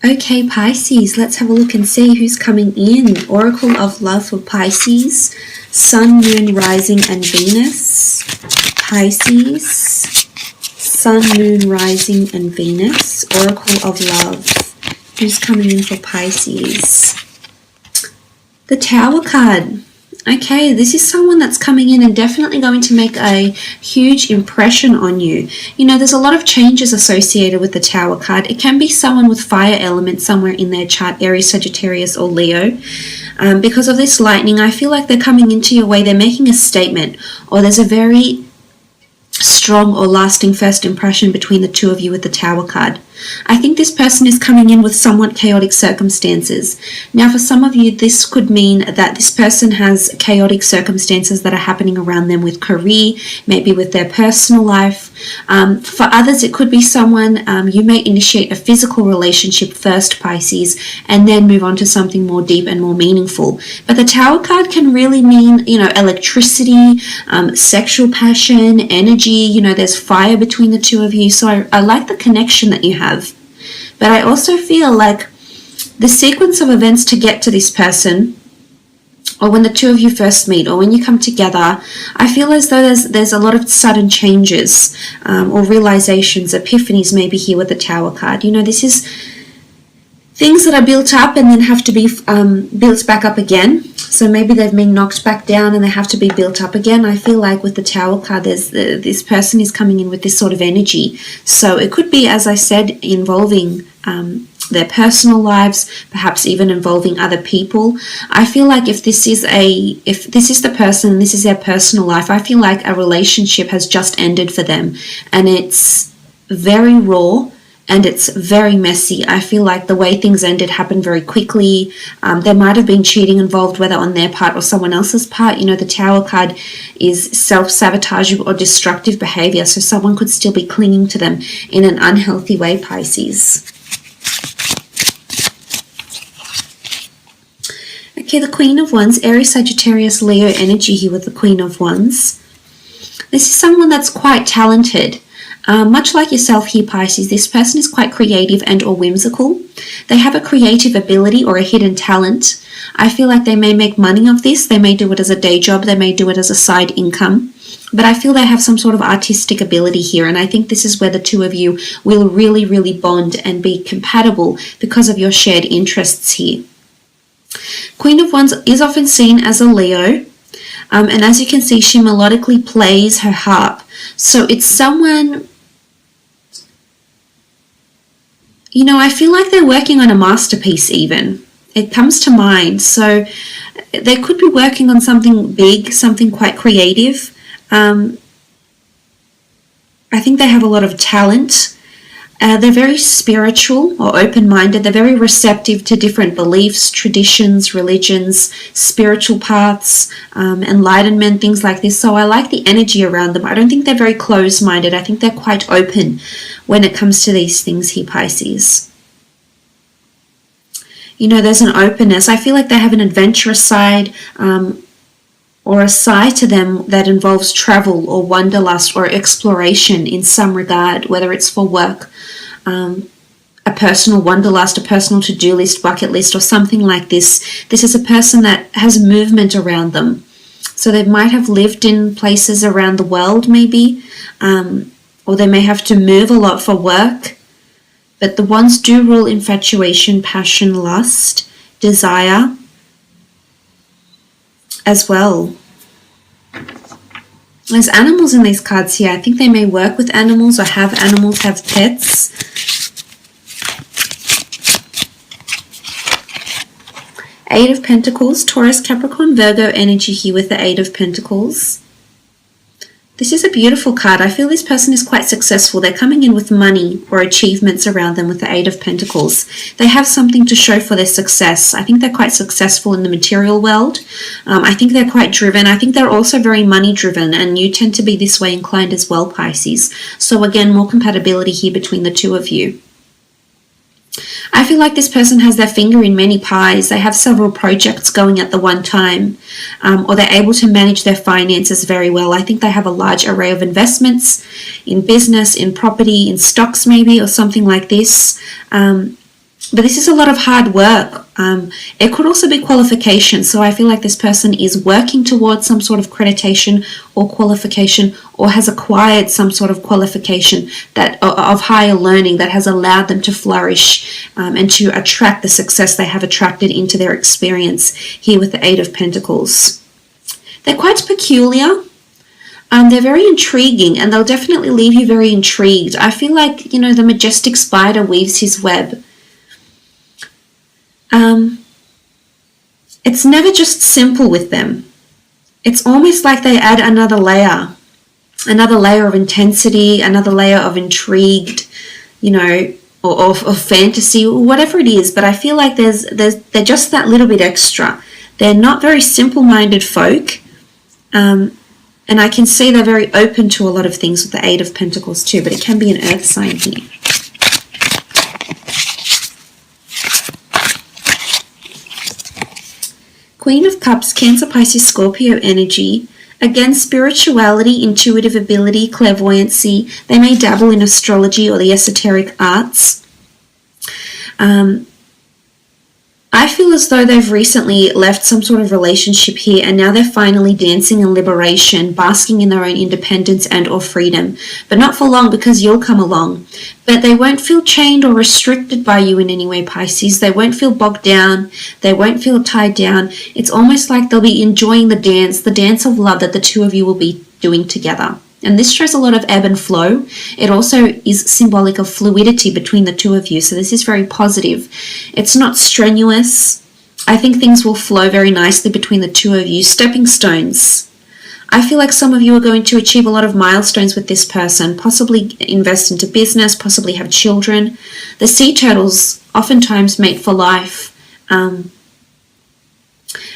Okay, Pisces, let's have a look and see who's coming in. Oracle of Love for Pisces, Sun, Moon, Rising, and Venus. Pisces, Sun, Moon, Rising, and Venus. Oracle of Love. Who's coming in for Pisces? The Tower card. Okay, this is someone that's coming in and definitely going to make a huge impression on you. You know, there's a lot of changes associated with the Tower card. It can be someone with fire element somewhere in their chart, Aries, Sagittarius, or Leo. Because of this lightning, I feel like they're coming into your way. They're making a statement, or there's a very strong or lasting first impression between the two of you with the Tower card. I think this person is coming in with somewhat chaotic circumstances. Now, for some of you, this could mean that this person has chaotic circumstances that are happening around them with career, maybe with their personal life. For others, it could be someone, you may initiate a physical relationship first, Pisces, and then move on to something more deep and more meaningful. But the Tower card can really mean, you know, electricity, sexual passion, energy. You know, there's fire between the two of you. So I like the connection that you have. But I also feel like the sequence of events to get to this person, or when the two of you first meet, or when you come together, I feel as though there's a lot of sudden changes or realizations, epiphanies maybe here with the Tower card. You know, this is things that are built up and then have to be built back up again. So maybe they've been knocked back down and they have to be built up again. I feel like with the Tower card, this person is coming in with this sort of energy. So it could be, as I said, involving their personal lives, perhaps even involving other people. I feel like if this is the person, this is their personal life, I feel like a relationship has just ended for them, and it's very raw. And it's very messy. I feel like the way things ended happened very quickly. There might have been cheating involved, whether on their part or someone else's part. You know, the Tower card is self-sabotaging or destructive behavior. So someone could still be clinging to them in an unhealthy way, Pisces. Okay, the Queen of Wands, Aries, Sagittarius, Leo energy here with the Queen of Wands. This is someone that's quite talented. Much like yourself here, Pisces, this person is quite creative and or whimsical. They have a creative ability or a hidden talent. I feel like they may make money of this. They may do it as a day job. They may do it as a side income. But I feel they have some sort of artistic ability here. And I think this is where the two of you will really, really bond and be compatible because of your shared interests here. Queen of Wands is often seen as a Leo. And as you can see, she melodically plays her harp. So it's someone, you know, I feel like they're working on a masterpiece even. It comes to mind. So they could be working on something big, something quite creative. I think they have a lot of talent. They're very spiritual or open-minded. They're very receptive to different beliefs, traditions, religions, spiritual paths, enlightenment, things like this. So I like the energy around them. I don't think they're very closed-minded. I think they're quite open when it comes to these things here, Pisces. You know, there's an openness. I feel like they have an adventurous side, or a side to them that involves travel or wanderlust or exploration in some regard, whether it's for work, a personal wanderlust, a personal to-do list, bucket list, or something like this. This is a person that has movement around them. So they might have lived in places around the world maybe, or they may have to move a lot for work. But the ones do rule infatuation, passion, lust, desire, as well. There's animals in these cards here. I think they may work with animals or have animals, have pets. Eight of Pentacles, Taurus, Capricorn, Virgo energy here with the Eight of Pentacles. This is a beautiful card. I feel this person is quite successful. They're coming in with money or achievements around them with the Eight of Pentacles. They have something to show for their success. I think they're quite successful in the material world. I think they're quite driven. I think they're also very money driven, and you tend to be this way inclined as well, Pisces. So again, more compatibility here between the two of you. I feel like this person has their finger in many pies. They have several projects going at the one time, or they're able to manage their finances very well. I think they have a large array of investments in business, in property, in stocks maybe, or something like this. But this is a lot of hard work. It could also be qualification. So I feel like this person is working towards some sort of accreditation or qualification, or has acquired some sort of qualification that of higher learning that has allowed them to flourish and to attract the success they have attracted into their experience here with the Eight of Pentacles. They're quite peculiar. They're very intriguing, and they'll definitely leave you very intrigued. I feel like, you know, the majestic spider weaves his web. It's never just simple with them. It's almost like they add another layer of intensity, another layer of intrigued, you know, or of fantasy, or whatever it is. But I feel like they're just that little bit extra. They're not very simple-minded folk, and I can see they're very open to a lot of things with the Eight of Pentacles too, but it can be an earth sign here. Queen of Cups, Cancer, Pisces, Scorpio energy. Again, spirituality, intuitive ability, clairvoyancy. They may dabble in astrology or the esoteric arts. I feel as though they've recently left some sort of relationship here, and now they're finally dancing in liberation, basking in their own independence and or freedom. But not for long, because you'll come along. But they won't feel chained or restricted by you in any way, Pisces. They won't feel bogged down. They won't feel tied down. It's almost like they'll be enjoying the dance of love that the two of you will be doing together. And this shows a lot of ebb and flow. It also is symbolic of fluidity between the two of you. So this is very positive. It's not strenuous. I think things will flow very nicely between the two of you. Stepping stones. I feel like some of you are going to achieve a lot of milestones with this person, possibly invest into business, possibly have children. The sea turtles oftentimes mate for life.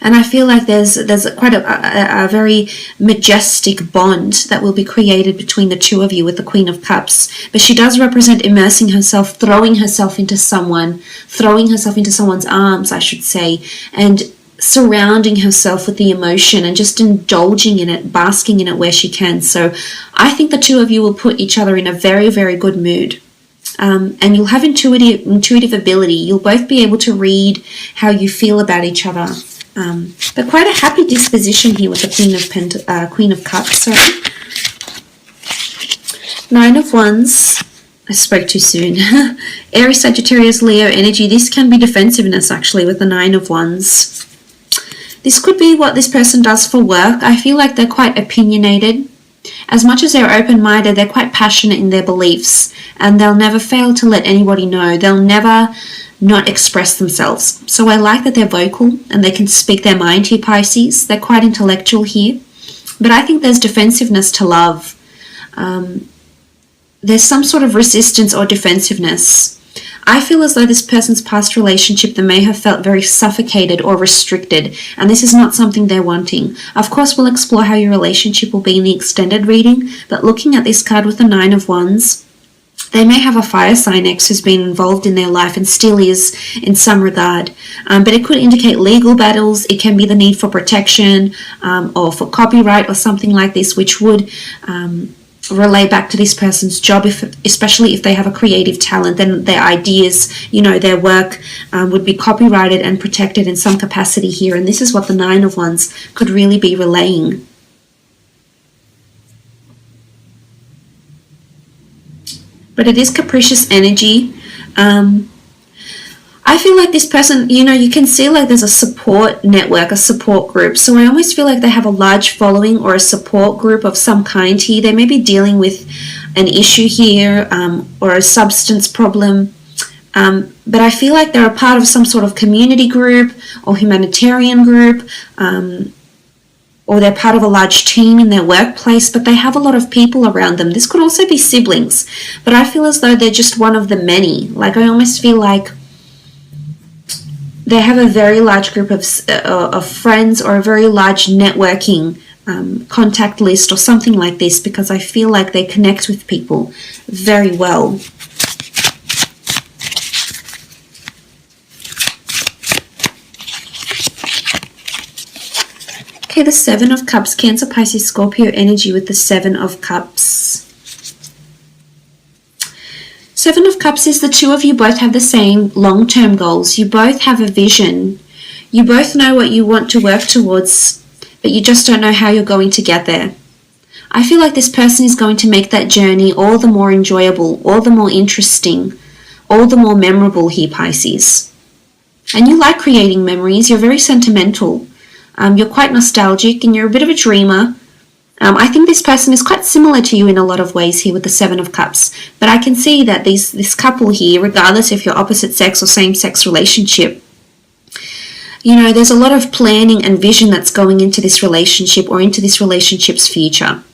And I feel like there's quite a very majestic bond that will be created between the two of you with the Queen of Cups. But she does represent immersing herself, throwing herself into someone's arms, I should say, and surrounding herself with the emotion and just indulging in it, basking in it where she can. So I think the two of you will put each other in a very, very good mood. And you'll have intuitive ability. You'll both be able to read how you feel about each other. But quite a happy disposition here with the Queen of Cups. Sorry. Nine of Wands. I spoke too soon. Aries, Sagittarius, Leo energy. This can be defensiveness actually with the Nine of Wands. This could be what this person does for work. I feel like they're quite opinionated. As much as they're open-minded, they're quite passionate in their beliefs, and they'll never fail to let anybody know. They'll never not express themselves. So I like that they're vocal and they can speak their mind here, Pisces. They're quite intellectual here. But I think there's defensiveness to love. There's some sort of resistance or defensiveness. I feel as though this person's past relationship, they may have felt very suffocated or restricted, and this is not something they're wanting. Of course, we'll explore how your relationship will be in the extended reading, but looking at this card with the Nine of Wands, they may have a fire sign ex who's been involved in their life and still is in some regard. But it could indicate legal battles. It can be the need for protection or for copyright or something like this, which would relay back to this person's job, especially if they have a creative talent. Then their ideas, their work would be copyrighted and protected in some capacity here. And this is what the Nine of Wands could really be relaying. But it is capricious energy. I feel like this person, you can see like there's a support network, a support group. So I almost feel like they have a large following or a support group of some kind here. They may be dealing with an issue here or a substance problem. But I feel like they're a part of some sort of community group or humanitarian group, or they're part of a large team in their workplace, but they have a lot of people around them. This could also be siblings, but I feel as though they're just one of the many. Like I almost feel like they have a very large group of friends or a very large networking contact list or something like this, because I feel like they connect with people very well. Okay, the Seven of Cups, Cancer, Pisces, Scorpio energy with the Seven of Cups. Seven of Cups is the two of you both have the same long-term goals. You both have a vision. You both know what you want to work towards, but you just don't know how you're going to get there. I feel like this person is going to make that journey all the more enjoyable, all the more interesting, all the more memorable here, Pisces. And you like creating memories. You're very sentimental. You're quite nostalgic and you're a bit of a dreamer. I think this person is quite similar to you in a lot of ways here with the Seven of Cups. But I can see that this couple here, regardless if you're opposite sex or same-sex relationship, you know, there's a lot of planning and vision that's going into this relationship or into this relationship's future.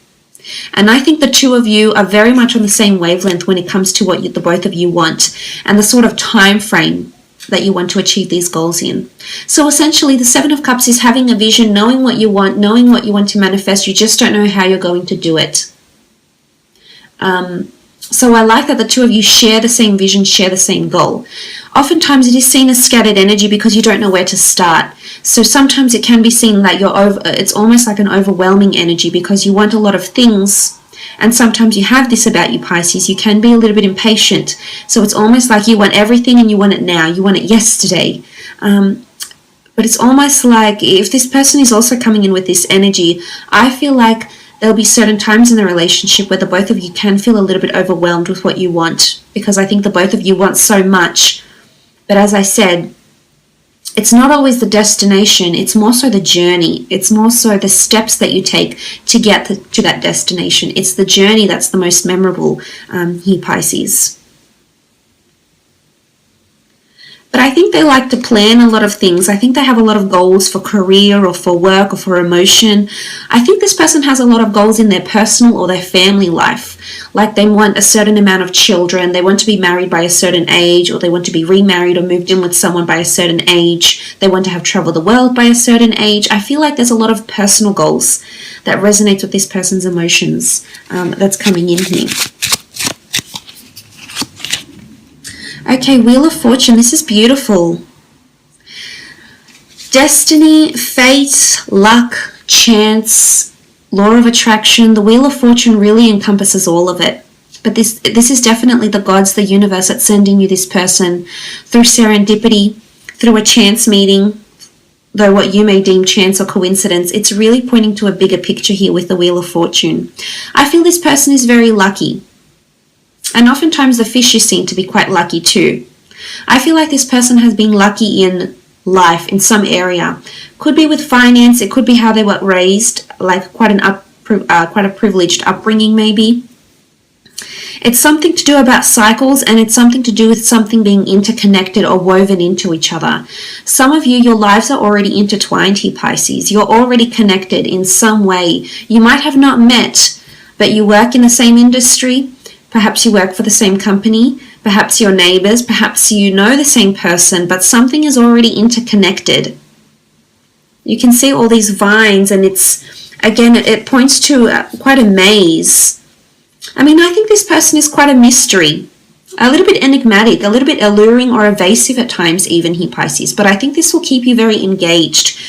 And I think the two of you are very much on the same wavelength when it comes to what the both of you want and the sort of time frame that you want to achieve these goals in. So essentially, the Seven of Cups is having a vision, knowing what you want to manifest. You just don't know how you're going to do it. So I like that the two of you share the same vision, share the same goal. Oftentimes it is seen as scattered energy because you don't know where to start. So sometimes it can be seen that it's almost like an overwhelming energy because you want a lot of things. And sometimes you have this about you, Pisces. You can be a little bit impatient. So it's almost like you want everything and you want it now. You want it yesterday. But it's almost like if this person is also coming in with this energy, I feel like there'll be certain times in the relationship where the both of you can feel a little bit overwhelmed with what you want. Because I think the both of you want so much. But as I said, it's not always the destination, it's more so the journey. It's more so the steps that you take to get to that destination. It's the journey that's the most memorable here, Pisces. But I think they like to plan a lot of things. I think they have a lot of goals for career or for work or for emotion. I think this person has a lot of goals in their personal or their family life. Like they want a certain amount of children, they want to be married by a certain age, or they want to be remarried or moved in with someone by a certain age. They want to have traveled the world by a certain age. I feel like there's a lot of personal goals that resonate with this person's emotions that's coming in here. Okay, Wheel of Fortune, this is beautiful. Destiny, fate, luck, chance, law of attraction. The Wheel of Fortune really encompasses all of it. But this is definitely the gods, the universe that's sending you this person through serendipity, through a chance meeting, though what you may deem chance or coincidence. It's really pointing to a bigger picture here with the Wheel of Fortune. I feel this person is very lucky. And oftentimes the fish is seen to be quite lucky too. I feel like this person has been lucky in life in some area. Could be with finance, it could be how they were raised, like quite a privileged upbringing maybe. It's something to do about cycles, and it's something to do with something being interconnected or woven into each other. Some of you, your lives are already intertwined here, Pisces. You're already connected in some way. You might have not met, but you work in the same industry. Perhaps you work for the same company, perhaps you're neighbors, perhaps you know the same person, but something is already interconnected. You can see all these vines, and it points to quite a maze. I mean, I think this person is quite a mystery, a little bit enigmatic, a little bit alluring or evasive at times even here, Pisces, but I think this will keep you very engaged.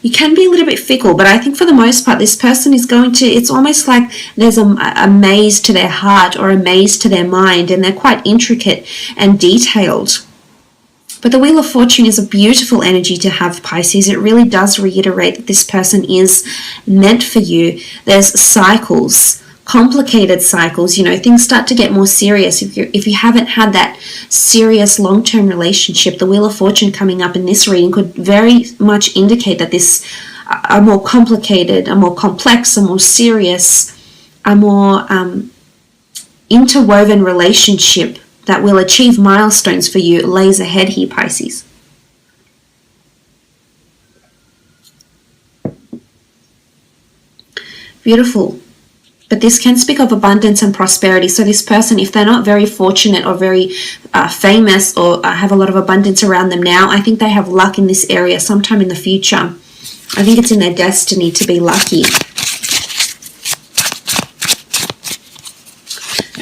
You can be a little bit fickle, but I think for the most part, this person is it's almost like there's a maze to their heart or a maze to their mind, and they're quite intricate and detailed. But the Wheel of Fortune is a beautiful energy to have, Pisces. It really does reiterate that this person is meant for you. There's cycles, complicated cycles, you know, things start to get more serious. If you haven't had that serious long-term relationship, the Wheel of Fortune coming up in this reading could very much indicate that this a more complicated, a more complex, a more serious, a more interwoven relationship that will achieve milestones for you lays ahead here, Pisces. Beautiful. But this can speak of abundance and prosperity. So this person, if they're not very fortunate or very famous or have a lot of abundance around them now, I think they have luck in this area sometime in the future. I think it's in their destiny to be lucky.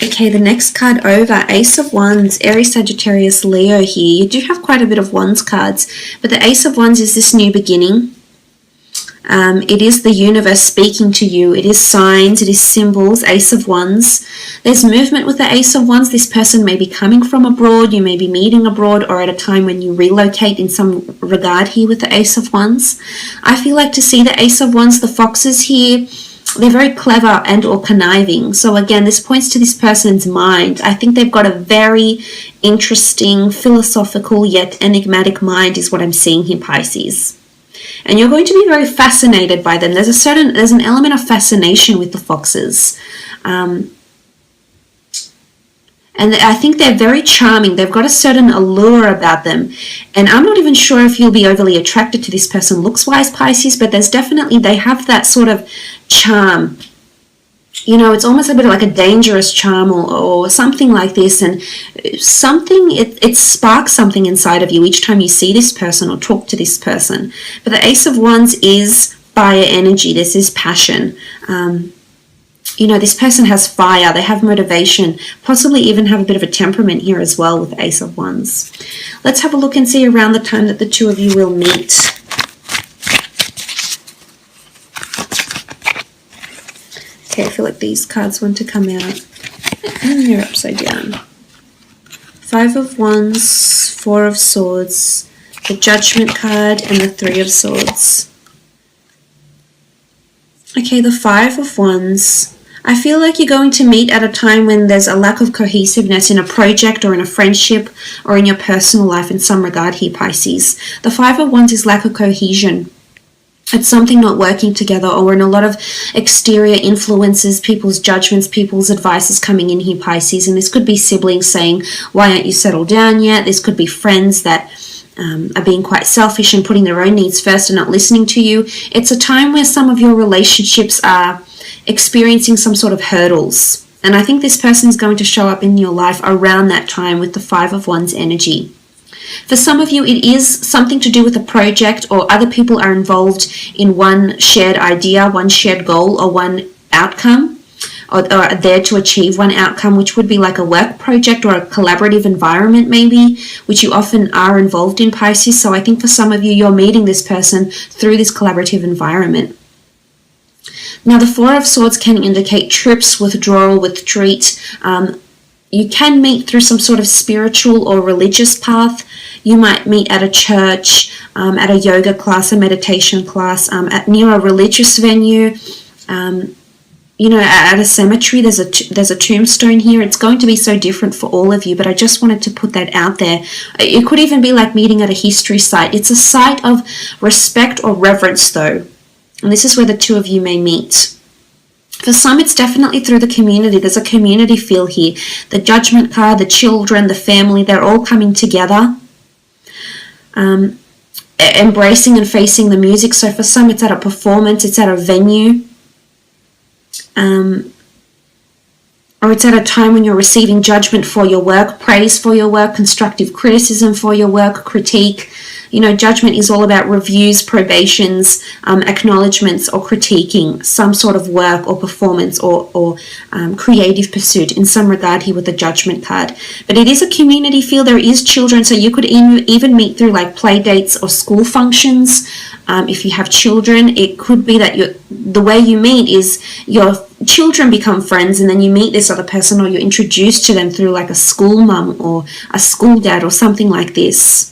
Okay, the next card over, Ace of Wands, Aries, Sagittarius, Leo here. You do have quite a bit of Wands cards, but the Ace of Wands is this new beginning. It is the universe speaking to you. It is signs, it is symbols, Ace of Wands. There's movement with the Ace of Wands. This person may be coming from abroad, you may be meeting abroad, or at a time when you relocate in some regard here with the Ace of Wands. I feel like to see the Ace of Wands, the foxes here, they're very clever and or conniving. So again, this points to this person's mind. I think they've got a very interesting, philosophical yet enigmatic mind is what I'm seeing here, Pisces. And you're going to be very fascinated by them. There's an element of fascination with the foxes. And I think they're very charming. They've got a certain allure about them. And I'm not even sure if you'll be overly attracted to this person looks-wise, Pisces, but there's definitely, they have that sort of charm. You know, it's almost a bit like a dangerous charm or something like this. And something, it sparks something inside of you each time you see this person or talk to this person. But the Ace of Wands is fire energy. This is passion. You know, this person has fire, they have motivation, possibly even have a bit of a temperament here as well with the Ace of Wands. Let's have a look and see around the time that the two of you will meet. Okay, I feel like these cards want to come out. And they're upside down. Five of Wands, Four of Swords, the Judgment card, and the Three of Swords. Okay, the Five of Wands. I feel like you're going to meet at a time when there's a lack of cohesiveness in a project or in a friendship or in your personal life in some regard here, Pisces. The Five of Wands is lack of cohesion. It's something not working together, or in a lot of exterior influences, people's judgments, people's advice is coming in here, Pisces. And this could be siblings saying, why aren't you settled down yet? This could be friends that are being quite selfish and putting their own needs first and not listening to you. It's a time where some of your relationships are experiencing some sort of hurdles. And I think this person is going to show up in your life around that time with the Five of Wands energy. For some of you, it is something to do with a project, or other people are involved in one shared idea, one shared goal, or one outcome, or are there to achieve one outcome, which would be like a work project or a collaborative environment maybe, which you often are involved in, Pisces. So I think for some of you, you're meeting this person through this collaborative environment. Now, the Four of Swords can indicate trips, withdrawal, retreat. You can meet through some sort of spiritual or religious path. You might meet at a church, at a yoga class, a meditation class, near a religious venue. You know, at a cemetery. There's a tombstone here. It's going to be so different for all of you, but I just wanted to put that out there. It could even be like meeting at a history site. It's a site of respect or reverence, though. And this is where the two of you may meet. For some, it's definitely through the community. There's a community feel here. The Judgment card, the children, the family, they're all coming together, embracing and facing the music. So for some, it's at a performance, it's at a venue, or it's at a time when you're receiving judgment for your work, praise for your work, constructive criticism for your work, critique. You know, judgment is all about reviews, probations, acknowledgements, or critiquing some sort of work or performance or creative pursuit in some regard here with the Judgment card. But it is a community feel. There is children, so you could even meet through like play dates or school functions. If you have children, it could be that the way you meet is your children become friends, and then you meet this other person, or you're introduced to them through like a school mum or a school dad or something like this.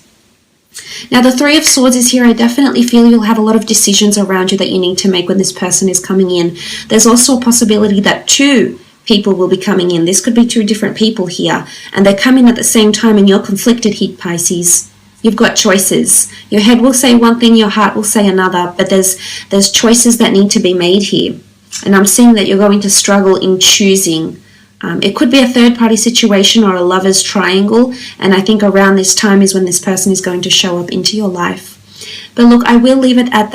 Now, the Three of Swords is here. I definitely feel you'll have a lot of decisions around you that you need to make when this person is coming in. There's also a possibility that two people will be coming in. This could be two different people here, and they come in at the same time, and you're conflicted here, Pisces. You've got choices. Your head will say one thing, your heart will say another, but there's choices that need to be made here. And I'm seeing that you're going to struggle in choosing. It could be a third-party situation or a lover's triangle, and I think around this time is when this person is going to show up into your life. But look, I will leave it at that.